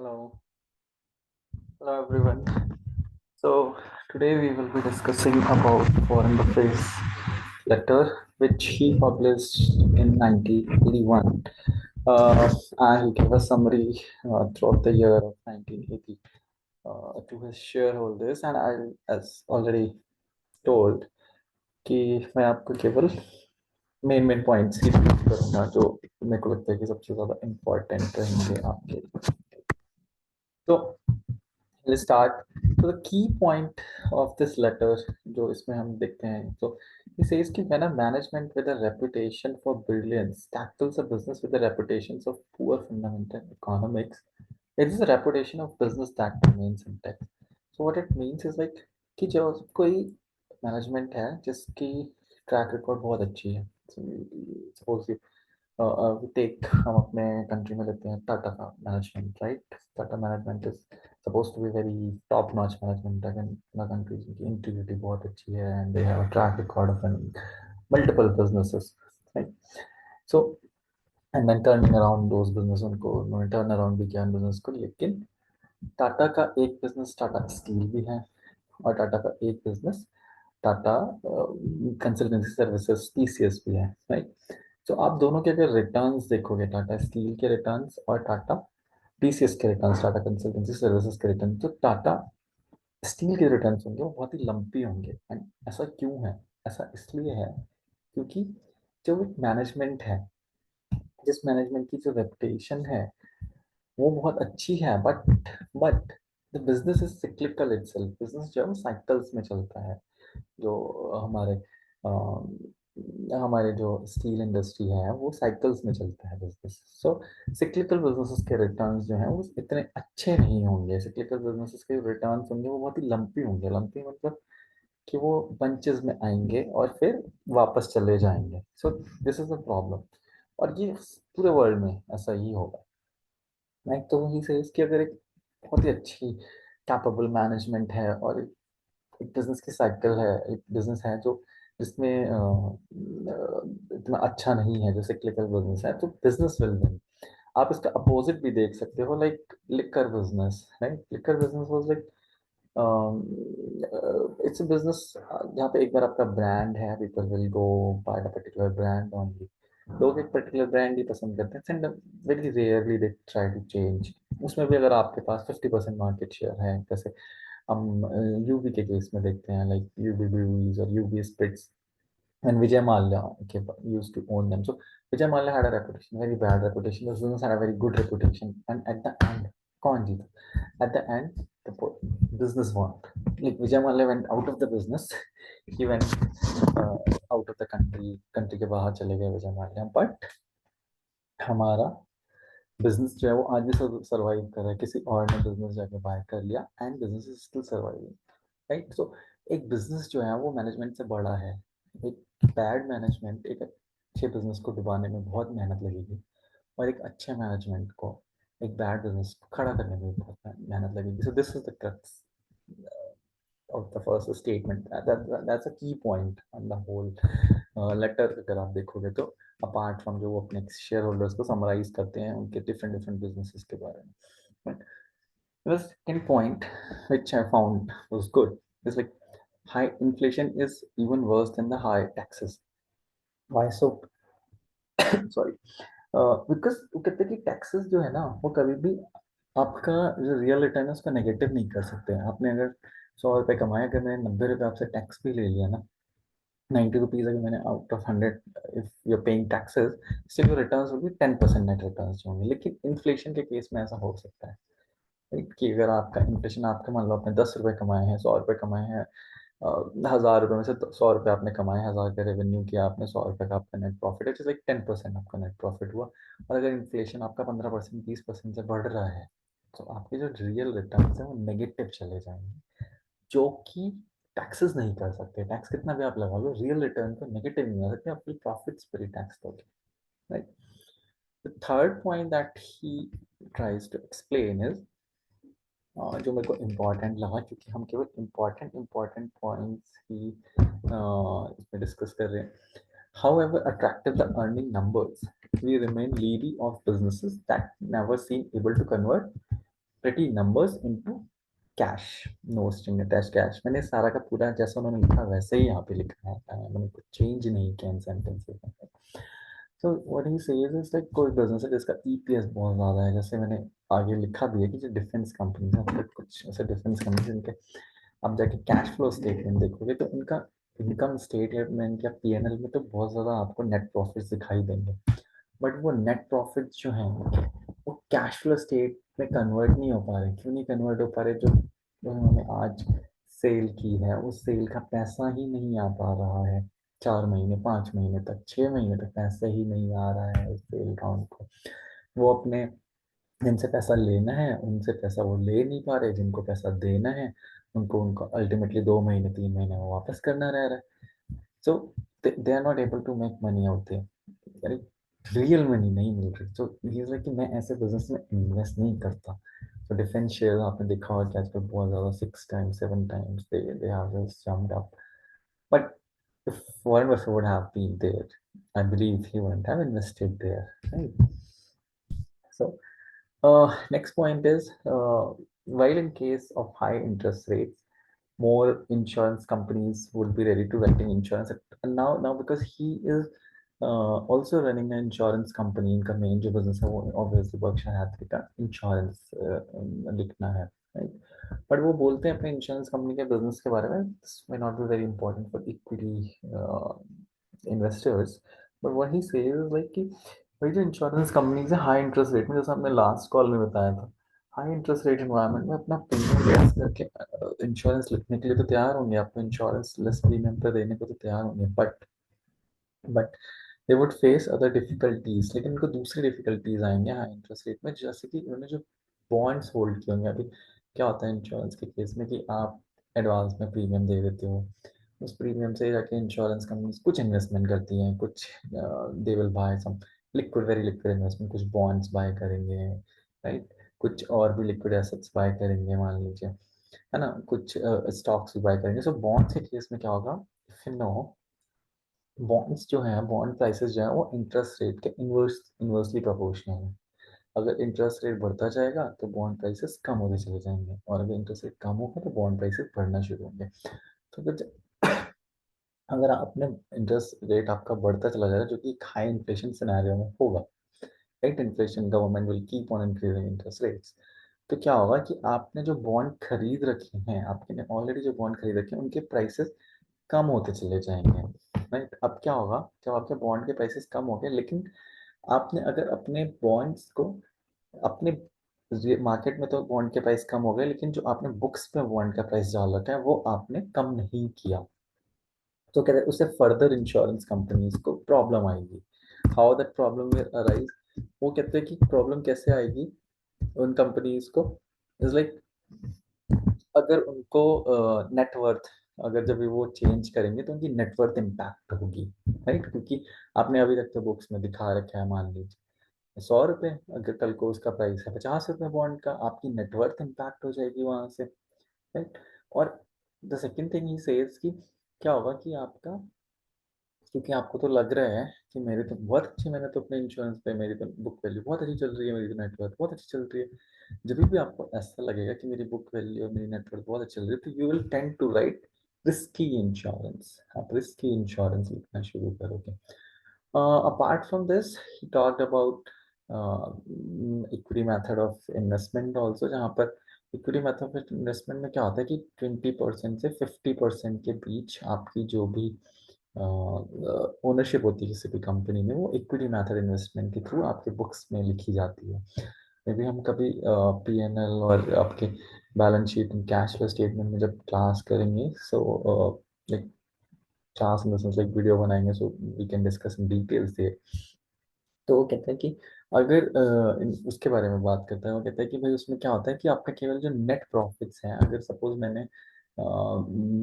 Hello, hello everyone. So today we will be discussing about Foreign Affairs letter which he published in 1981. And he gave a summary throughout the year of 1980 to his shareholders. And I, as already told, कि मैं आपको केवल main points ही repeat करूंगा जो मेरे को लगता है कि सबसे ज़्यादा इम्पोर्टेंट रहेंगे आपके लिए. तो let's start. So the key point of this letter, जो इसमें हम देखते हैं, so he says कि when a management with a reputation for brilliance tackles a business with the reputations of poor fundamental economics, it is a reputation of business that remains intact. So what it means is like कि जो कोई management है जिसकी track record बहुत अच्छी है, suppose take हम अपने कंट्री में लेते हैं टाटा का management, right. Tata management is supposed to be very top notch management again in the countries की integrity बहुत अच्छी है and they have a track record of running multiple businesses, right. So and then turning around those business उनको उन्होंने turn around भी किया उन business को. लेकिन टाटा का एक बिजनेस टाटा स्टील भी है और टाटा का एक business Tata consultancy services TCS भी है, राइट. तो आप दोनों के अगर रिटर्न्स देखोगे, टाटा स्टील के रिटर्न्स और टाटा टीसीएस के रिटर्न्स, टाटा कंसल्टेंसी सर्विसेज के रिटर्न, तो टाटा स्टील के रिटर्न्स होंगे वो बहुत ही लंपी होंगे. एंड ऐसा क्यों है? ऐसा इसलिए है क्योंकि जो मैनेजमेंट है, जिस मैनेजमेंट की जो रेपुटेशन है वो बहुत अच्छी है, but the business is cyclical itself. Business जो है वो साइकिल्स में चलता है. जो हमारे हमारे जो स्टील इंडस्ट्री है वो साइकिल्स में चलता है बिजनेस. सो सिक्लिकल बिजनेसेस के रिटर्न्स जो हैं वो इतने अच्छे नहीं होंगे. सिक्लिकल बिजनेसेस के रिटर्न्स होंगे वो बहुत ही लंपी होंगे. लंपी मतलब कि वो बंचेस में आएंगे और फिर वापस चले जाएंगे. So this is the problem. और ये पूरे वर्ल्ड में ऐसा ही होगा. मैं तो वही से इसकी अगर एक बहुत ही अच्छी कैपेबल मैनेजमेंट है और एक बिजनेस की साइकिल है, एक बिजनेस है जो जिसमें इतना अच्छा नहीं है, जो सिक्लिकल बिजनेस है, तो बिजनेस विल विन. आप इसका अपोजिट भी देख सकते हो, like liquor business, right. Liquor business was like it's a business जहाँ पे एक बार आपका ब्रांड है, people will go by the particular brand only. लोग एक पर्टिकुलर ब्रांड ही पसंद करते हैं and very rarely they try to change. उसमें भी अगर आपके पास 50% मार्केट शेयर है, जैसे हम यूबी के केस में देखते हैं, लाइक यूबी ब्रूवीज और UB spirits and Vijay Mallya used to own them. So Vijay Mallya had a reputation, very bad reputation. The business had a very good reputation, and at the end, कौन जीता? At the end, the business won. Like Vijay Mallya went out of the business, he went uh, out of the country. Country के बाहर चले गए Vijay Mallya, but हमारा business जो है वो आज भी सर्वाइव कर रहा है. किसी और ने बिजनेस जाके बाय कर लिया and business is still surviving, right. So एक बिजनेस जो है वो मैनेजमेंट से बड़ा है. एक बैड मैनेजमेंट एक अच्छे बिजनेस को डुबाने में बहुत मेहनत लगेगी और एक अच्छे मैनेजमेंट को एक बैड बिजनेस को खड़ा करने में बहुत मेहनत लगेगी. So this is the crux of the first statement. That's a key point on the whole letter. अगर आप देखोगे तो apart from जो वो अपने शेयर होल्डर्स को समराइज करते हैं उनके डिफरेंट डिफरेंट बिजनेसेस के बारे में. But the second point which I found was good is like high inflation is even worse than the high taxes. Why so? Sorry. Because वो कहते हैं कि टैक्सेस जो है ना वो कभी भी आपका जो रियल रिटर्न है उसका नेगेटिव नहीं कर सकते हैं. आपने अगर 100 रुपये कमाए, अगर मैंने 90 रुपये आपसे टैक्स भी ले लिया ना, 90 रुपीज अगर मैंने out of 100, if you are paying taxes, still your returns will be 10% net returns होंगे. लेकिन इन्फ्लेशन के केस में ऐसा हो सकता है, right? कि अगर आपका इन्फ्लेशन, आपका मान लो आपने 10 रुपये कमाए हैं, 100 रुपये कमाए हैं, 1000 रुपये में से 100 रुपये आपने कमाए, 1000 का रेवेन्यू किया आपने, 100 रुपये का आपका नेट प्रॉफिट है, लाइक 10% आपका नेट प्रॉफिट हुआ. और अगर इन्फ्लेशन आपका 15% 20% से बढ़ रहा है तो आपके जो रियल रिटर्न है वो नेगेटिव चले जाएंगे, जो कि टैक्सेस नहीं कर सकते. टैक्स कितना भी आप लगा लो, रियल रिटर्न तो नेगेटिव नहीं आ सकते, आपकी प्रॉफिट्स पर ही टैक्स दोगे, right. The third point that he tries to explain is, जो मेरे को इम्पोर्टेंट लगा, क्योंकि हम केवल इम्पोर्टेंट पॉइंट्स ही इसमें डिस्कस कर रहे हैं. However attractive the earning numbers, we remain leery of businesses that never seem able to convert pretty numbers into cash, no string attach cash. मैंने सारा का पूरा जैसा उन्होंने लिखा वैसे ही यहाँ पे लिखा है, मैंने कुछ चेंज नहीं किया इन सेंटेंसेस में। तो what he says is like कोई बिजनेस है जिसका ईपीएस बहुत ज़्यादा है, जैसे मैंने आगे लिखा भी है कि जो डिफेंस कंपनीज है, मतलब कुछ ऐसे डिफेंस कंपनीज जिनके आप जाके कैश फ्लो स्टेटमेंट देखोगे तो उनका इनकम स्टेटमेंट या पीएनएल में तो बहुत ज़्यादा आपको नेट प्रॉफिट्स दिखाई देंगे, बट वो नेट प्रॉफिट जो हैं वो कैश फ्लो स्टेट में कन्वर्ट नहीं हो पा रहे। क्यों नहीं कन्वर्ट हो पा रहे? जो उन्होंने आज सेल की है उस सेल का पैसा ही नहीं आ पा रहा है, 4 महीने 5 महीने तक 6 महीने तक पैसा ही नहीं आ रहा है उस सेल का उनको। वो अपने जिनसे पैसा लेना है उनसे पैसा वो ले नहीं पा रहे, जिनको पैसा देना है उनको उनको अल्टीमेटली 2 महीने 3 महीने में वापस करना रह रहा है। So they are not able to make money out there, real money नहीं मिल रही। तो ये है कि मैं ऐसे बिजनेस में इन्वेस्ट नहीं करता। तो डिफेंस शेयर आपने देखा होगा कि आजकल बहुत ज़्यादा 6 times 7 times they have just jumped up, but if Warren Buffett would have been there, I believe he wouldn't have invested there, right? So next point is, while in case of high interest rates, more insurance companies would be ready to writing insurance. And now because he is also running an insurance company, इनका main जो business है वो obviously Berkshire Hathaway का insurance लिखना है, right? But वो बोलते हैं अपने insurance company के business के बारे में, this may not be very important for equity investors, but what he says is like कि भाई जो इंश्योरेंस कंपनीज है हाई इंटरेस्ट रेट में, जैसा हमने लास्ट कॉल में बताया था, हाई इंटरेस्ट रेट एनवायरनमेंट में अपना प्रीमियम लेस करके इंश्योरेंस लिखने के लिए तो तैयार होंगे, आपको इंश्योरेंस लेस प्रीमियम पे देने को तो तैयार होंगे, but they would face other difficulties. लेकिन उनको दूसरी डिफिकल्टीज आएंगे हाई इंटरेस्ट रेट में, जैसे कि उन्होंने जो बॉन्ड्स होल्ड किए होंगे। अभी क्या होता है इंश्योरेंस के केस में कि आप एडवांस में प्रीमियम दे देते हो, उस प्रीमियम से जाके इंश्योरेंस कंपनीज कुछ इन्वेस्टमेंट करती हैं, कुछ they will buy some liquid, very liquid investment, कुछ बॉन्ड्स बाय करेंगे, राइट? कुछ और भी लिक्विड एसेट्स बाय करेंगे मान लीजिए, है ना, कुछ स्टॉक्स भी बाय करेंगे। सो बॉन्ड्स के केस में क्या होगा, इफ यू नो, बॉन्ड्स जो हैं, बॉन्ड प्राइसेस जो है वो इंटरेस्ट रेट के इन्वर्सली प्रोपोर्शनल है। अगर इंटरेस्ट रेट बढ़ता जाएगा तो बॉन्ड प्राइसेस कम होते चले जाएंगे, और अगर इंटरेस्ट रेट कम होगा तो बॉन्ड प्राइसेस बढ़ना शुरू होंगे। तो अगर आपने इंटरेस्ट रेट आपका बढ़ता चला जाएगा, जो कि हाई इन्फ्लेशन सिनेरियो में होगा, right? Inflation, government will keep on increasing interest rates. तो क्या होगा कि आपने जो बॉन्ड खरीद रखे हैं, आपने ऑलरेडी जो बॉन्ड खरीद रखे हैं उनके प्राइसेस कम होते चले जाएंगे, राइट? अब क्या होगा, जब आपके बॉन्ड के प्राइसेस कम हो गए, लेकिन आपने अगर अपने बॉन्ड्स को अपने मार्केट में तो बॉन्ड के प्राइस कम हो गए, लेकिन जो आपने बुक्स में बॉन्ड का प्राइस डाल रखा है वो आपने कम नहीं किया, तो कहते हैं उससे फर्दर इंश्योरेंस कंपनीज को प्रॉब्लम आएगी। How that problem will arise, वो कहते हैं कि प्रॉब्लम कैसे आएगी उन कंपनीज को, इज लाइक अगर उनको नेटवर्थ, अगर जब भी वो चेंज करेंगे तो उनकी नेटवर्थ इम्पैक्ट होगी, राइट? क्योंकि आपने अभी तक तो बुक्स में दिखा रखा है, मान लीजिए 100 रुपये, अगर कल को उसका प्राइस है 50 रुपये बॉन्ड का, आपकी नेटवर्थ इम्पैक्ट हो जाएगी वहां से, राइट? और the second thing he says कि क्या होगा कि आपका, क्योंकि आपको तो लग रहा है कि मेरे तो बहुत अच्छी, मैंने तो अपने इंश्योरेंस पे, मेरी तो बुक वैल्यू बहुत अच्छी चल रही है, मेरी तो नेटवर्थ बहुत अच्छी चल रही है, जब भी आपको ऐसा लगेगा कि मेरी बुक वैल्यू और मेरी नेटवर्थ बहुत अच्छी चल रही है, तो you will tend to write risky insurance, आप रिस्की इंश्योरेंस लिखना शुरू करोगे। Apart from this he talked about equity method of investment also, जहाँ पर इक्विटी मेथड ऑफ इन्वेस्टमेंट में क्या होता है कि 20% से 50% के बीच आपकी जो भी ओनरशिप होती है किसी भी कंपनी में, वो इक्विटी मेथड इन्वेस्टमेंट के थ्रू आपके बुक्स में लिखी जाती है। मे बी हम कभी पीएनएल और आपके balance sheet and cash flow statement में जब क्लास करेंगे, so like class in the sense like video बनाएंगे, so we can discuss in details there. तो वो कहता है कि अगर उसके बारे में बात करता है, वो कहता है कि भाई उसमें क्या होता है कि आपका केवल जो नेट प्रॉफिट्स हैं, अगर सपोज मैंने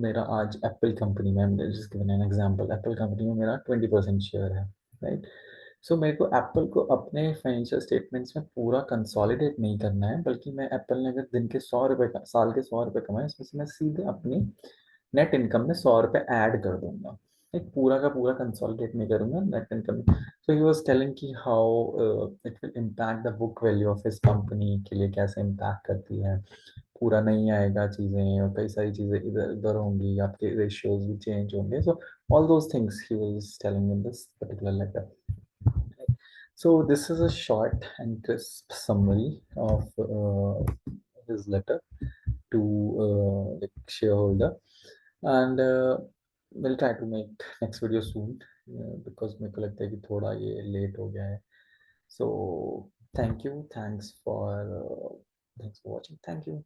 मेरा आज एप्पल कंपनी में, जिसके मैंने एग्जांपल, एप्पल कंपनी में मेरा 20% शेयर है, राइट? सो मेरे को एप्पल को अपने फाइनेंशियल स्टेटमेंट्स में पूरा कंसोलिडेट नहीं करना है, बल्कि मैं एप्पल ने अगर दिन के 100 रुपये का, साल के 100 रुपये कमाए, उसमें से मैं सीधे अपनी नेट इनकम में 100 रुपये ऐड कर दूंगा, एक पूरा का पूरा कंसोलिडेट नहीं करूंगा net income. So he was telling कि how it will impact the book value of his company के लिए कैसे impact करती है, पूरा नहीं आएगा चीज़ें और कई सारी चीज़ें इधर उधर होंगी, आपके ratios भी change होंगे. So all those things he was telling in this particular letter. So this is a short and crisp summary of his letter to like shareholder, and we'll try to make next video soon because मेरे को लगता है कि थोड़ा ये late हो गया है. So thank you, thanks for watching. Thank you.